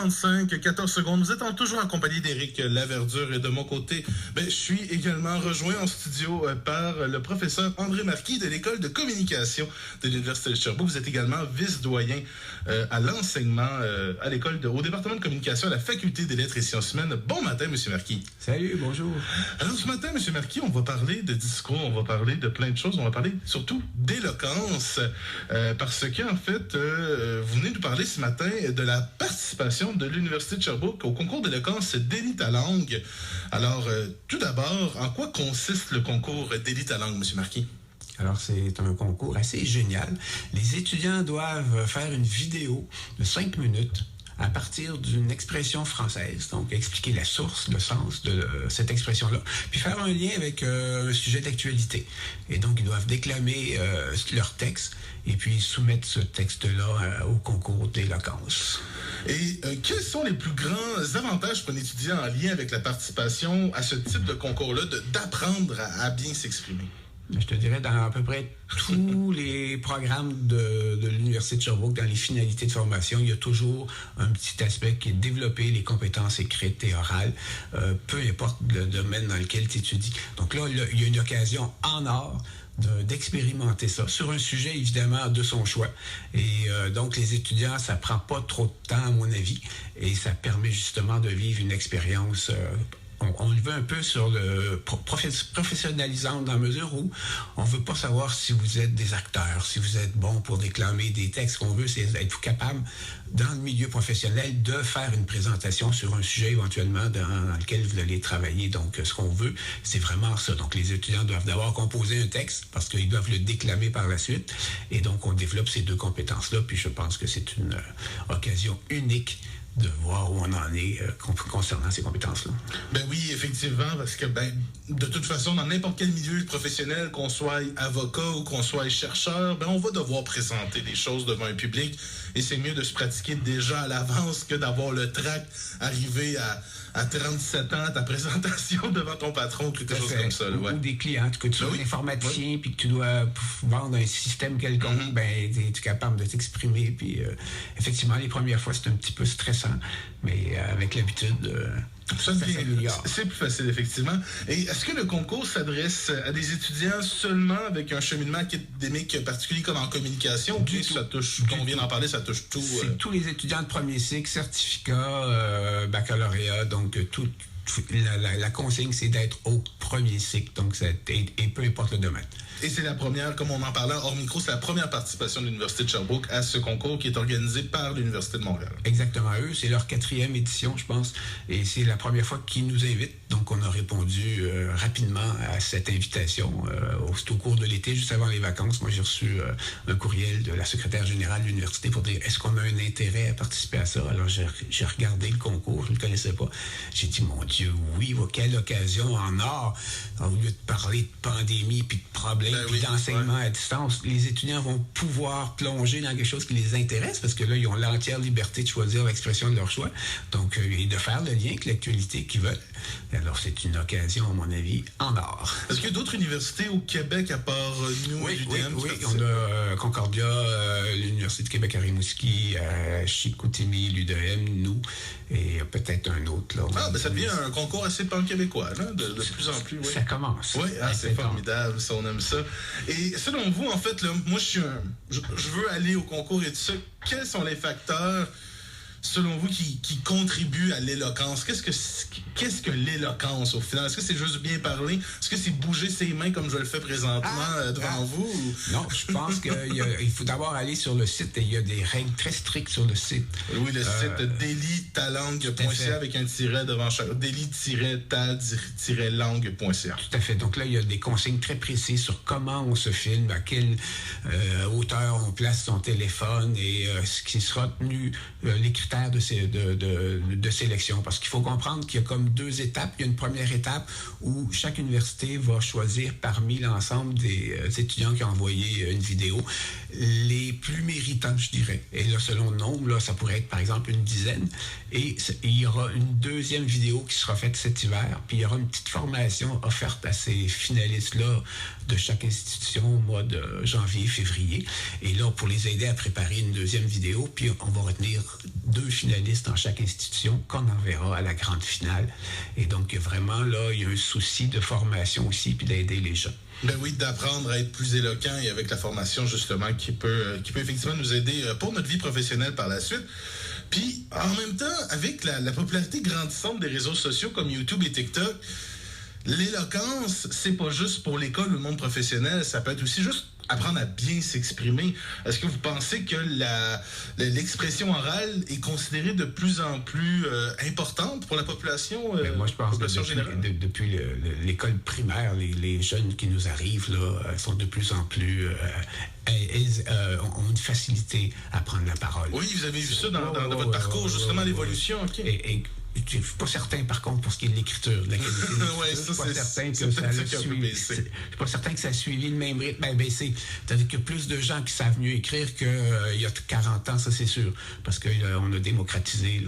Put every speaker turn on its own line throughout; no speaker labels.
45, 14 secondes. Vous êtes toujours accompagné d'Éric Laverdure et de mon côté, je suis également rejoint en studio par le professeur André Marquis de l'École de communication de l'Université de Sherbrooke. Vous êtes également vice-doyen à l'enseignement à l'école au département de communication à la Faculté des lettres et sciences humaines. Bon matin, M. Marquis.
Salut, bonjour.
Alors ce matin, M. Marquis, on va parler de discours, on va parler de plein de choses, on va parler surtout d'éloquence, parce que en fait, vous venez nous parler ce matin de la participation de l'Université de Sherbrooke au concours d'éloquence Délie ta langue. Alors, tout d'abord, en quoi consiste le concours Délie ta langue, M. Marquis?
Alors, c'est un concours assez génial. Les étudiants doivent faire une vidéo de 5 minutes à partir d'une expression française, donc expliquer la source, le sens de cette expression-là, puis faire un lien avec un sujet d'actualité. Et donc, ils doivent déclamer leur texte et puis soumettre ce texte-là au concours d'éloquence.
Et quels sont les plus grands avantages pour un étudiant en lien avec la participation à ce type de concours-là, d'apprendre à bien s'exprimer?
Je te dirais, dans à peu près tous les programmes de l'Université de Sherbrooke, dans les finalités de formation, il y a toujours un petit aspect qui est développer les compétences écrites et orales, peu importe le domaine dans lequel tu étudies. Donc là, il y a une occasion en or d'expérimenter ça sur un sujet, évidemment, de son choix. Et donc, les étudiants, ça prend pas trop de temps, à mon avis, et ça permet justement de vivre une expérience on le veut un peu sur le professionnalisant dans la mesure où on veut pas savoir si vous êtes des acteurs, si vous êtes bon pour déclamer des textes. Ce qu'on veut, c'est être capable, dans le milieu professionnel, de faire une présentation sur un sujet éventuellement dans lequel vous allez travailler. Donc, ce qu'on veut, c'est vraiment ça. Donc, les étudiants doivent d'abord composer un texte parce qu'ils doivent le déclamer par la suite. Et donc, on développe ces deux compétences-là. Puis, je pense que c'est une occasion unique de voir où on en est concernant ces compétences-là.
Ben oui, effectivement, parce que de toute façon, dans n'importe quel milieu professionnel, qu'on soit avocat ou qu'on soit chercheur, on va devoir présenter des choses devant un public et c'est mieux de se pratiquer déjà à l'avance que d'avoir le trac arrivé à 37 ans, ta présentation devant ton patron ou quelque chose comme ça. Là, ouais.
Ou des clients, que tu es informaticien puis que tu dois vendre un système quelconque, tu es capable de t'exprimer. Puis effectivement, les premières fois, c'est un petit peu stressant, mais avec l'habitude, ça s'améliore.
C'est plus facile, effectivement. Et est-ce que le concours s'adresse à des étudiants seulement avec un cheminement académique particulier comme en communication? Ou bien ça touche, comme on vient d'en parler, ça touche tout?
C'est tous les étudiants de premier cycle, certificat, baccalauréat, donc la consigne, c'est d'être au premier cycle, donc et peu importe le domaine.
Et c'est la première, comme on en parlait hors micro, c'est la première participation de l'Université de Sherbrooke à ce concours qui est organisé par l'Université de Montréal.
Exactement. Eux, c'est leur 4e édition, je pense, et c'est la première fois qu'ils nous invitent. Donc, on a répondu rapidement à cette invitation au cours de l'été, juste avant les vacances. Moi, j'ai reçu un courriel de la secrétaire générale de l'université pour dire est-ce qu'on a un intérêt à participer à ça? Alors, j'ai regardé le concours, je ne le connaissais pas. J'ai dit, mon Dieu, oui, quelle occasion en or! Au lieu de parler de pandémie puis de problèmes, puis d'enseignement à distance, les étudiants vont pouvoir plonger dans quelque chose qui les intéresse parce que là, ils ont l'entière liberté de choisir l'expression de leur choix. Donc, et de faire le lien avec l'actualité qu'ils veulent. Alors, c'est une occasion, à mon avis, en or.
Est-ce qu'il y a d'autres universités au Québec à part nous et l'UDM?
Oui, on a Concordia, l'Université de Québec à Rimouski, Chicoutimi, l'UDM, nous, et peut-être un autre. Là,
ça devient un concours assez pan-québécois, là, de plus en plus. Oui.
Ça commence.
Oui, c'est formidable, ça, on aime ça. Et selon vous, en fait, là, moi, je veux aller au concours et tout ça. Quels sont les facteurs, selon vous, qui contribuent à l'éloquence? Qu'est-ce que l'éloquence, au final? Est-ce que c'est juste bien parler? Est-ce que c'est bouger ses mains comme je le fais présentement devant vous? Ou...
Non, je pense qu'il faut d'abord aller sur le site et il y a des règles très strictes sur le site.
Oui, le site délitalangue.ca avec un tiret devant chaque... délit-ta-langue.ca.
Tout à fait. Donc là, il y a des consignes très précises sur comment on se filme, à quelle hauteur on place son téléphone et ce qui sera tenu, les critères de sélection. Parce qu'il faut comprendre qu'il y a comme 2 étapes. Il y a une première étape où chaque université va choisir parmi l'ensemble des étudiants qui ont envoyé une vidéo les plus méritants, je dirais. Et là, selon le nombre, là, ça pourrait être par exemple une dizaine. Et il y aura une deuxième vidéo qui sera faite cet hiver. Puis il y aura une petite formation offerte à ces finalistes-là de chaque institution au mois de janvier, février. Et là, pour les aider à préparer une deuxième vidéo, puis on va retenir 2 finalistes dans chaque institution qu'on enverra à la grande finale. Et donc, vraiment, là, il y a un souci de formation aussi, puis d'aider les gens.
Ben oui, d'apprendre à être plus éloquent et avec la formation, justement, qui peut effectivement nous aider pour notre vie professionnelle par la suite. Puis, en même temps, avec la popularité grandissante des réseaux sociaux comme YouTube et TikTok, l'éloquence, c'est pas juste pour l'école ou le monde professionnel, ça peut être aussi juste apprendre à bien s'exprimer. Est-ce que vous pensez que l'expression orale est considérée de plus en plus importante pour la population,
moi, je pense
population
que
générale?
depuis l'école primaire, les jeunes qui nous arrivent là, sont de plus en plus ont une facilité à prendre la parole.
Oui, vous avez vu ça dans votre parcours, justement, l'évolution. OK.
Et je ne suis pas certain, par contre, pour ce qui est de l'écriture, de la qualité de l'écriture.
Ouais,
je ne suis pas certain que ça a suivi le même rythme. C'est-à-dire qu'il y a plus de gens qui savent mieux écrire qu'il y a 40 ans, ça c'est sûr, parce qu'on a démocratisé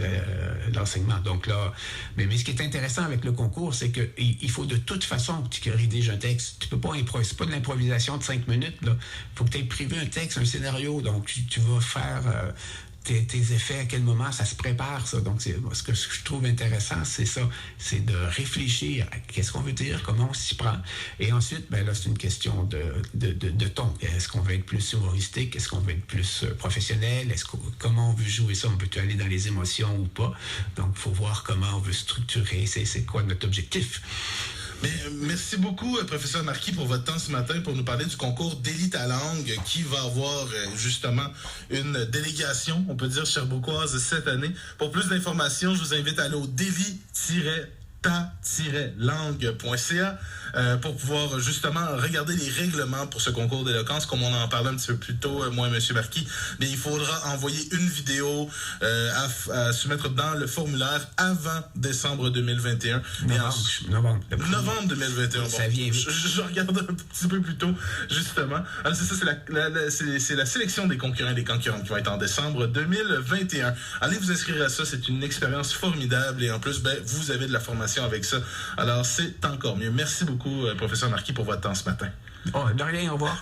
l'enseignement. Donc là, mais ce qui est intéressant avec le concours, c'est qu'il faut de toute façon que tu rédiges un texte. Tu peux pas improviser. C'est pas de l'improvisation de 5 minutes. Il faut que tu aies prévu un texte, un scénario. Donc, tu vas faire... tes effets, à quel moment ça se prépare, ça. Donc, ce que je trouve intéressant, c'est ça. C'est de réfléchir à qu'est-ce qu'on veut dire, comment on s'y prend. Et ensuite, là, c'est une question de ton. Est-ce qu'on veut être plus humoristique? Est-ce qu'on veut être plus professionnel? Comment on veut jouer ça? On peut aller dans les émotions ou pas? Donc, il faut voir comment on veut structurer. C'est quoi notre objectif?
Mais merci beaucoup, professeur Marquis, pour votre temps ce matin pour nous parler du concours d'élite à langue qui va avoir justement une délégation, on peut dire cherbourgoise cette année. Pour plus d'informations, je vous invite à aller au délit-ta-langue.ca pour pouvoir justement regarder les règlements pour ce concours d'éloquence. Comme on en parlait un petit peu plus tôt, moi et M. Marquis, mais il faudra envoyer une vidéo à soumettre dans le formulaire avant décembre 2021.
Novembre
2021.
Ça vient vite.
Je regarde un petit peu plus tôt, justement. Alors, c'est ça, c'est la sélection des concurrents et des concurrentes qui va être en décembre 2021. Allez vous inscrire à ça, c'est une expérience formidable et en plus, vous avez de la formation avec ça. Alors, c'est encore mieux. Merci beaucoup, professeur Marquis, pour votre temps ce matin.
Oh, de rien, au revoir.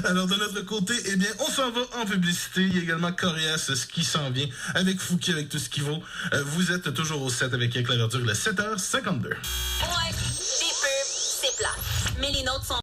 Alors, de notre côté, on s'en va en publicité. Il y a également Corias, ce qui s'en vient, avec Fouki, avec tout ce qui vaut. Vous êtes toujours au 7 avec Claire Verdure, le 7h52.
Ouais, des pubs, c'est plat. Mais les nôtres sont